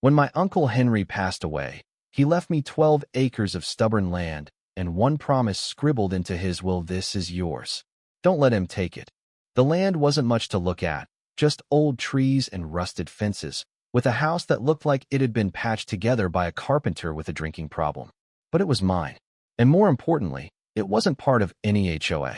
When my Uncle Henry passed away, he left me 12 acres of stubborn land and one promise scribbled into his will: this is yours. Don't let him take it. The land wasn't much to look at, just old trees and rusted fences, with a house that looked like it had been patched together by a carpenter with a drinking problem. But it was mine. And more importantly, it wasn't part of any HOA.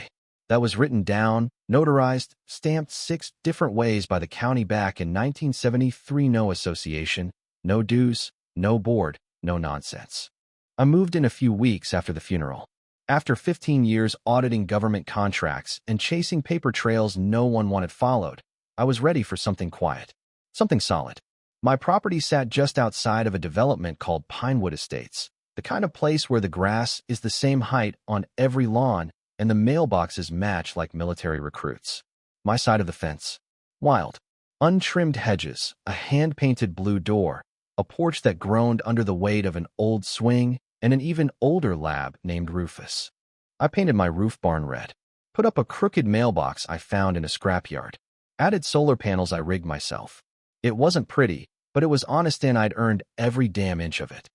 That was written down, notarized, stamped 6 different ways by the county back in 1973. No association, no dues, no board, no nonsense. I moved in a few weeks after the funeral. After 15 years auditing government contracts and chasing paper trails no one wanted followed, I was ready for something quiet, something solid. My property sat just outside of a development called Pinewood Estates, the kind of place where the grass is the same height on every lawn and the mailboxes match like military recruits. My side of the fence. Wild. Untrimmed hedges, a hand-painted blue door, a porch that groaned under the weight of an old swing, and an even older lab named Rufus. I painted my roof barn red, put up a crooked mailbox I found in a scrapyard, added solar panels I rigged myself. It wasn't pretty, but it was honest and I'd earned every damn inch of it.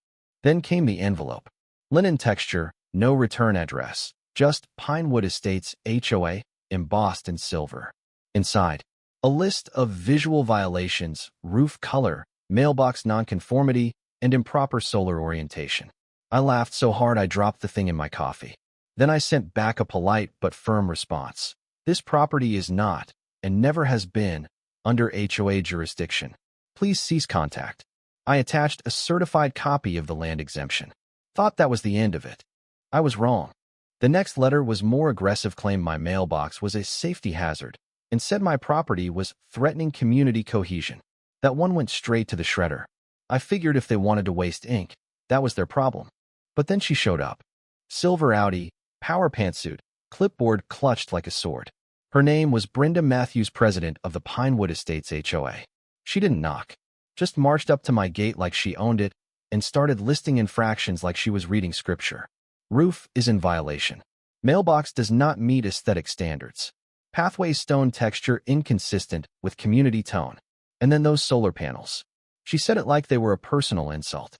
Then came the envelope. Linen texture, no return address, just Pinewood Estates HOA, embossed in silver. Inside, a list of visual violations, roof color, mailbox nonconformity, and improper solar orientation. I laughed so hard I dropped the thing in my coffee. Then I sent back a polite but firm response. This property is not, and never has been, under HOA jurisdiction. Please cease contact. I attached a certified copy of the land exemption. Thought that was the end of it. I was wrong. The next letter was more aggressive, claimed my mailbox was a safety hazard, and said my property was threatening community cohesion. That one went straight to the shredder. I figured if they wanted to waste ink, that was their problem. But then she showed up. Silver Audi, power pantsuit, clipboard clutched like a sword. Her name was Brenda Matthews, president of the Pinewood Estates HOA. She didn't knock, just marched up to my gate like she owned it and started listing infractions like she was reading scripture. Roof is in violation. Mailbox does not meet aesthetic standards. Pathway stone texture inconsistent with community tone. And then those solar panels. She said it like they were a personal insult.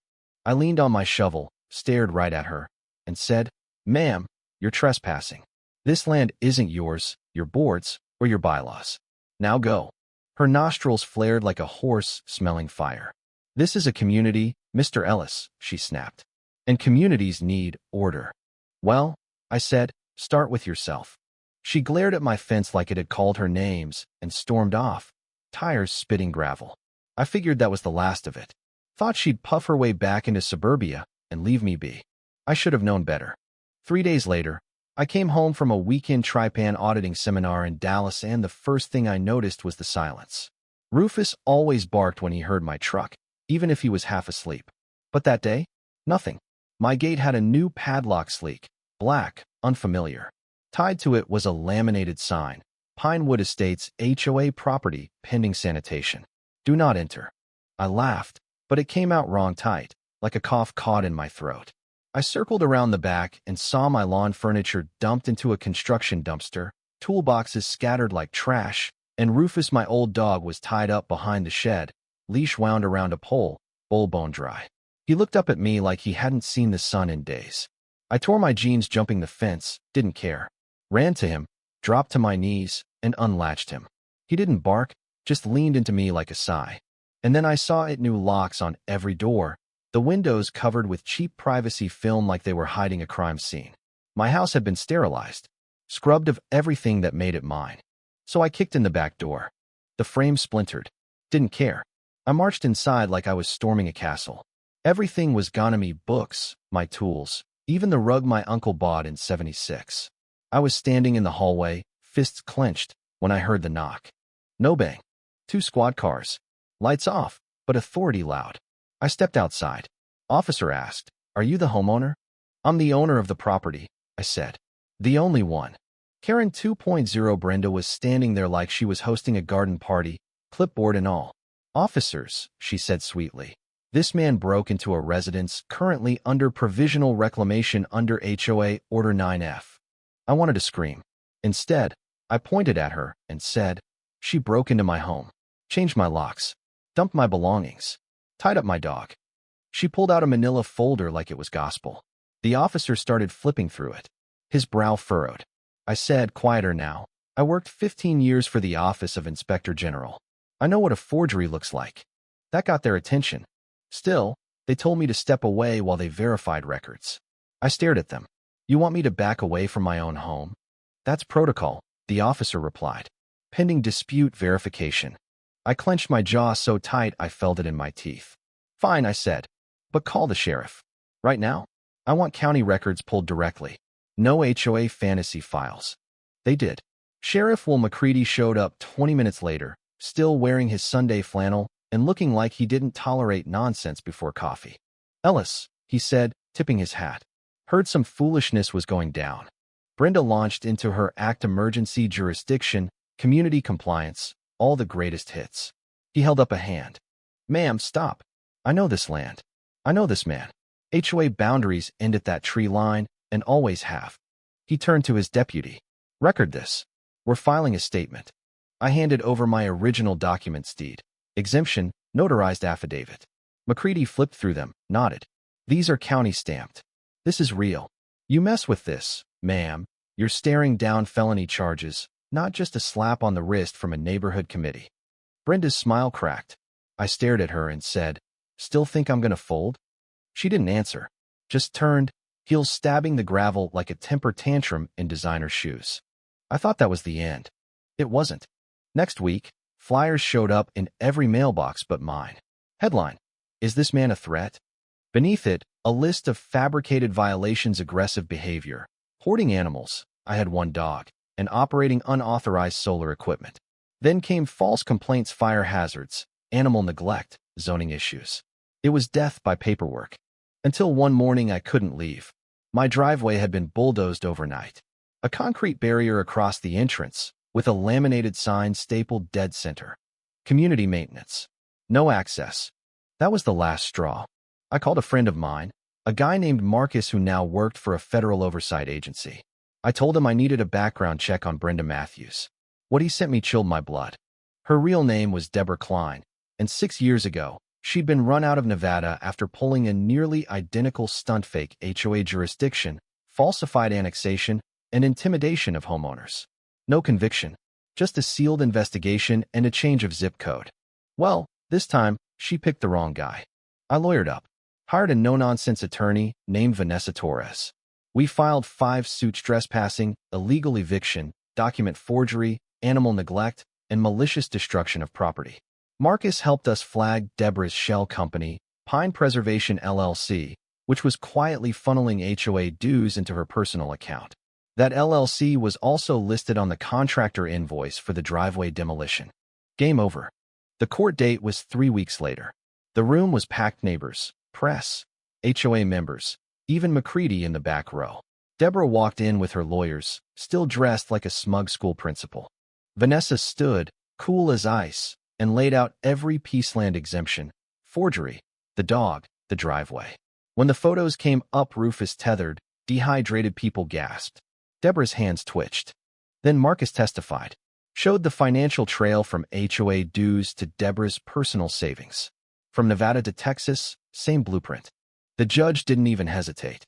I leaned on my shovel, stared right at her, and said, "Ma'am, you're trespassing. This land isn't yours, your board's, or your bylaws. Now go." Her nostrils flared like a horse smelling fire. "This is a community, Mr. Ellis," she snapped. "And communities need order." "Well," I said, "start with yourself." She glared at my fence like it had called her names and stormed off, tires spitting gravel. I figured that was the last of it. Thought she'd puff her way back into suburbia and leave me be. I should have known better. 3 days later, I came home from a weekend Tripan auditing seminar in Dallas, and the first thing I noticed was the silence. Rufus always barked when he heard my truck, even if he was half asleep. But that day, nothing. My gate had a new padlock, sleek, black, unfamiliar. Tied to it was a laminated sign: Pinewood Estates HOA property, pending sanitation. Do not enter. I laughed, but it came out wrong, tight, like a cough caught in my throat. I circled around the back and saw my lawn furniture dumped into a construction dumpster, toolboxes scattered like trash, and Rufus, my old dog, was tied up behind the shed, leash wound around a pole, bowl bone dry. He looked up at me like he hadn't seen the sun in days. I tore my jeans jumping the fence, didn't care. Ran to him, dropped to my knees, and unlatched him. He didn't bark, just leaned into me like a sigh. And then I saw it knew locks on every door, the windows covered with cheap privacy film like they were hiding a crime scene. My house had been sterilized, scrubbed of everything that made it mine. So I kicked in the back door. The frame splintered. Didn't care. I marched inside like I was storming a castle. Everything was gone of me: books, my tools, even the rug my uncle bought in '76. I was standing in the hallway, fists clenched, when I heard the knock. No bang. 2 squad cars. Lights off, but authority loud. I stepped outside. Officer asked, "Are you the homeowner?" "I'm the owner of the property," I said. "The only one." Karen 2.0 Brenda was standing there like she was hosting a garden party, clipboard and all. "Officers," she said sweetly, "this man broke into a residence currently under provisional reclamation under HOA Order 9F. I wanted to scream. Instead, I pointed at her and said, "She broke into my home, changed my locks, dumped my belongings. Tied up my dog. She pulled out a manila folder like it was gospel. The officer started flipping through it. His brow furrowed. I said, quieter now. I worked 15 years for the Office of Inspector General. I know what a forgery looks like. That got their attention. Still, they told me to step away while they verified records. I stared at them. You want me to back away from my own home? That's protocol, the officer replied. Pending dispute verification. I clenched my jaw so tight I felt it in my teeth. Fine, I said. But call the sheriff. Right now? I want county records pulled directly. No HOA fantasy files. They did. Sheriff Will McCready showed up 20 minutes later, still wearing his Sunday flannel and looking like he didn't tolerate nonsense before coffee. Ellis, he said, tipping his hat. Heard some foolishness was going down. Brenda launched into her act emergency jurisdiction, community compliance, all the greatest hits. He held up a hand. Ma'am, stop. I know this land. I know this man. HOA boundaries end at that tree line and always have. He turned to his deputy. Record this. We're filing a statement. I handed over my original documents deed, exemption, notarized affidavit. McCready flipped through them, nodded. These are county stamped. This is real. You mess with this, ma'am, you're staring down felony charges, not just a slap on the wrist from a neighborhood committee. Brenda's smile cracked. I stared at her and said, still think I'm gonna fold? She didn't answer, just turned, heels stabbing the gravel like a temper tantrum in designer shoes. I thought that was the end. It wasn't. Next week, flyers showed up in every mailbox but mine. Headline, Is this man a threat? Beneath it, a list of fabricated violations, aggressive behavior, hoarding animals, I had one dog, and operating unauthorized solar equipment. Then came false complaints, fire hazards, animal neglect, zoning issues. It was death by paperwork. Until one morning I couldn't leave. My driveway had been bulldozed overnight. A concrete barrier across the entrance, with a laminated sign stapled dead center. Community maintenance. No access. That was the last straw. I called a friend of mine, a guy named Marcus who now worked for a federal oversight agency. I told him I needed a background check on Brenda Matthews. What he sent me chilled my blood. Her real name was Deborah Klein, and 6 years ago, she'd been run out of Nevada after pulling a nearly identical stunt, fake HOA jurisdiction, falsified annexation, and intimidation of homeowners. No conviction, just a sealed investigation and a change of zip code. Well, this time, she picked the wrong guy. I lawyered up, hired a no-nonsense attorney named Vanessa Torres. We filed 5 suits: trespassing, illegal eviction, document forgery, animal neglect, and malicious destruction of property. Marcus helped us flag Deborah's shell company, Pine Preservation LLC, which was quietly funneling HOA dues into her personal account. That LLC was also listed on the contractor invoice for the driveway demolition. Game over. The court date was 3 weeks later. The room was packed: neighbors, press, HOA members, even McCready in the back row. Deborah walked in with her lawyers, still dressed like a smug school principal. Vanessa stood, cool as ice, and laid out every Peaceland exemption, forgery, the dog, the driveway. When the photos came up, Rufus tethered, dehydrated, people gasped. Deborah's hands twitched. Then Marcus testified, showed the financial trail from HOA dues to Deborah's personal savings. From Nevada to Texas, same blueprint. The judge didn't even hesitate.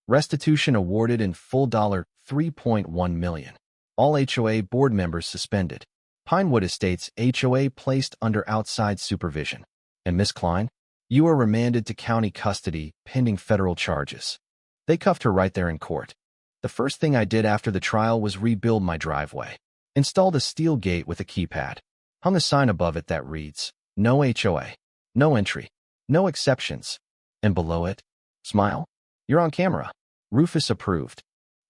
Restitution awarded in full, $3.1 million. All HOA board members suspended. Pinewood Estates HOA placed under outside supervision. And Miss Klein, you are remanded to county custody pending federal charges. They cuffed her right there in court. The first thing I did after the trial was rebuild my driveway. Installed a steel gate with a keypad. Hung a sign above it that reads, No HOA, no entry, no exceptions. And below it, smile, you're on camera. Rufus approved.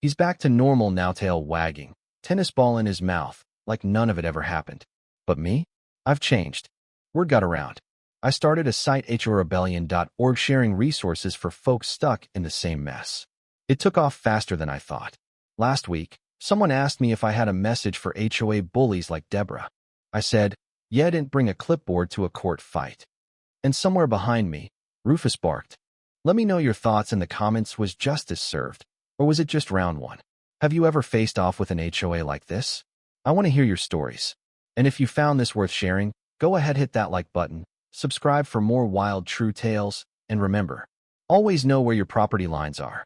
He's back to normal now, tail wagging, tennis ball in his mouth, like none of it ever happened. But me? I've changed. Word got around. I started a site, HORebellion.org, sharing resources for folks stuck in the same mess. It took off faster than I thought. Last week, someone asked me if I had a message for HOA bullies like Deborah. I said, yeah, I didn't bring a clipboard to a court fight. And somewhere behind me, Rufus barked. Let me know your thoughts in the comments. Was justice served? Or was it just round one? Have you ever faced off with an HOA like this? I want to hear your stories. And if you found this worth sharing, go ahead, hit that like button, subscribe for more wild true tales, and remember, always know where your property lines are.